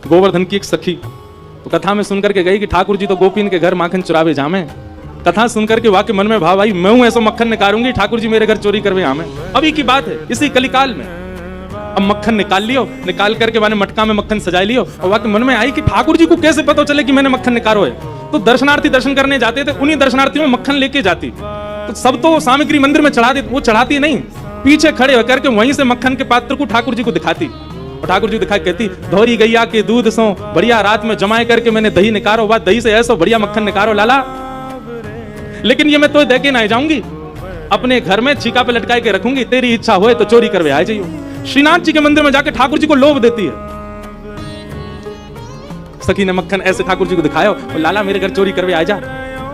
गोवर्धन की एक सखी तो कथा में सुनकर के गई कि ठाकुर जी तो गोपीन के घर माखन चुरावे जामे। कथा सुनकर के वाकई मन में भाव आई, मैं हूं ऐसा मक्खन निकालूंगी, ठाकुर जी मेरे घर चोरी करवे आमे। अभी की बात है, इसी कलिकाल में। अब मक्खन निकाल लियो, निकाल करके मैंने मटका में मक्खन सजा लियो, और वाकई मन में आई कि ठाकुर जी को कैसे पता चले कि मैंने मक्खन निकालो है। तो दर्शनार्थी दर्शन करने जाते थे, उन्हीं दर्शनार्थियों में मक्खन लेके जाती। तो सब तो सामग्री मंदिर में चढ़ा देती, वो चढ़ाती नहीं, पीछे खड़े होकर के वहीं से मक्खन के पात्र को ठाकुर जी को दिखाती। और ठाकुर जी दिखा कहती, धोरी गैया के दूध सो बढ़िया रात में जमाए करके मैंने दही निकारो, बात दही से ऐसा बढ़िया मक्खन निकारो लाला। लेकिन ये मैं तो दे के ना जाऊंगी, अपने घर में छीका पे लटकाए के रखूंगी, तेरी इच्छा होए तो चोरी करवे आ जाइयो। श्रीनाथ जी के मंदिर में जाके ठाकुर जी को लोभ देती है। सखी ने मक्खन ऐसे ठाकुर जी को दिखाया, और लाला मेरे घर चोरी करवे आ जा,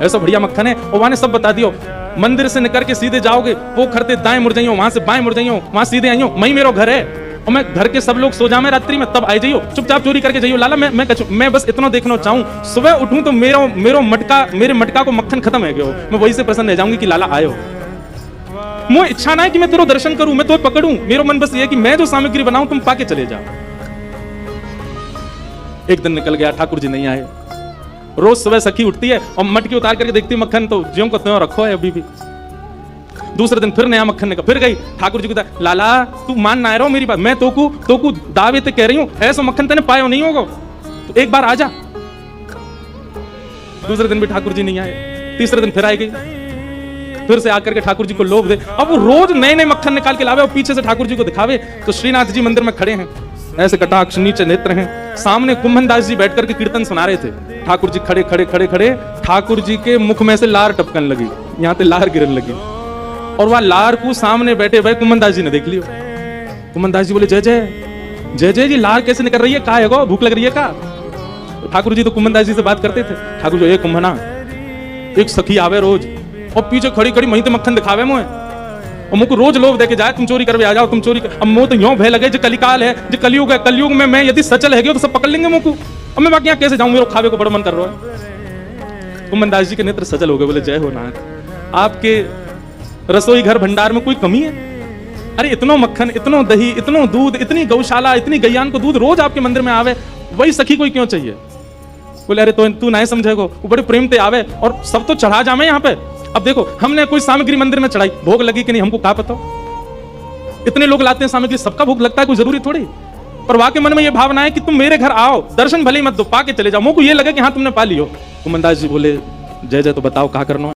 ऐसा बढ़िया मक्खन है। और वहां ने सब बता दियो, मंदिर से निकल के सीधे जाओगे, वो खड़ते दाएं मुड़ जाइयो, वहां से बाएं मुड़ जाइयो, वहां सीधे आइयो, वही मेरो घर है, और मैं घर के सब लोग सो जामे रात्रि में, तब आ जाइयो, चुपचाप चोरी करके जाइयो लाला। मैं बस इतना देखना चाहूं, सुबह उठूं तो मेरे मटका को मक्खन खत्म है गयो, मैं वही से प्रसन्न रह जाऊंगी कि लाला आयो। मुझे इच्छा ना है कि मैं तेरो दर्शन करूं, मैं तो पकड़ूं, मेरा मन बस ये है कि मैं जो सामग्री बनाऊं तुम पाके चले जाओ। एक दिन निकल गया, ठाकुर जी नहीं आए। रोज सुबह सखी उठती है और मटकी उतार करके देखती मक्खन तो ज्यों को त्यों रखो है अभी भी। दूसरे दिन फिर नया मक्खन निकल, फिर गई ठाकुर जी को, लाला तू मान ना रहो मेरी बात, मैं तोकू दावे ते कह रही हूं, ऐसा मक्खन तेने पायो नहीं होगा, तो एक बार आजा। दूसरे दिन भी ठाकुर जी नहीं आए, तीसरे दिन फिर आई गई, फिर से आकर के ठाकुर जी को लोभ दे। अब वो रोज नए नए मक्खन निकाल के लावे और पीछे से ठाकुर जी को दिखावे। तो श्रीनाथ जी मंदिर में खड़े हैं, ऐसे कटाक्ष नीचे नेत्र हैं, सामने कुंभन दास जी बैठ करके कीर्तन सुना रहे थे। ठाकुर जी खड़े खड़े खड़े खड़े, ठाकुर जी के मुख में से लार टपकन लगी, यहाँ पे लार गिरने लगी, और वह लार को सामने बैठे भाई कुंभन दास जी ने देख लियो। कुंभन दास जी बोले, जय जय जय जय जी, लार कैसे निकल रही है, का है गो, भूख लग रही है का? तो ठाकुर जी तो कुंभन दास जी से बात करते थे। ठाकुर जी, कुंभना एक सखी आवे रोज और पीछे खड़ी खड़ी वहीं तो मक्खन दिखावे मुझे, और मुझको रोज लोभ देके जाए, तुम चोरी करवे आ जाओ, तुम चोरी कर। अब मुझे तो यूं भय लगे, जो कलिकाल है, जो कलयुग है, कलयुग में मैं यदि सचल है तो सब पकड़ लेंगे मुझको, अब मैं बाकी यहाँ कैसे जाऊं, मेरे खावे को बड़ा मन कर रहा है। कुंभन दास जी के नेत्र सजल हो गए, बोले, जय हो नाथ, आपके रसोई घर भंडार में कोई कमी है? अरे इतनो मक्खन, इतनो दही, इतनो दूध, इतनी गौशाला, इतनी गैयान को दूध रोज आपके मंदिर में आवे, वही सखी कोई क्यों चाहिए? बोले, अरे तो तू नहीं समझेगो, वो बड़े प्रेम ते आवे और सब तो चढ़ा जामे यहाँ पे। अब देखो, हमने कोई सामग्री मंदिर में चढ़ाई, भोग लगी कि नहीं हमको क्या पता, इतने लोग लाते हैं सामग्री, सबका भोग लगता है, कोई जरूरी थोड़ी। पर वाकई मन में ये भावना है कि तुम मेरे घर आओ, दर्शन भले ही मत दो, पाके चले जाओ, मुझको ये लगे कि हाँ तुमने पा लियो। कुंभन दास जी बोले, जय जय, तो बताओ क्या करना है?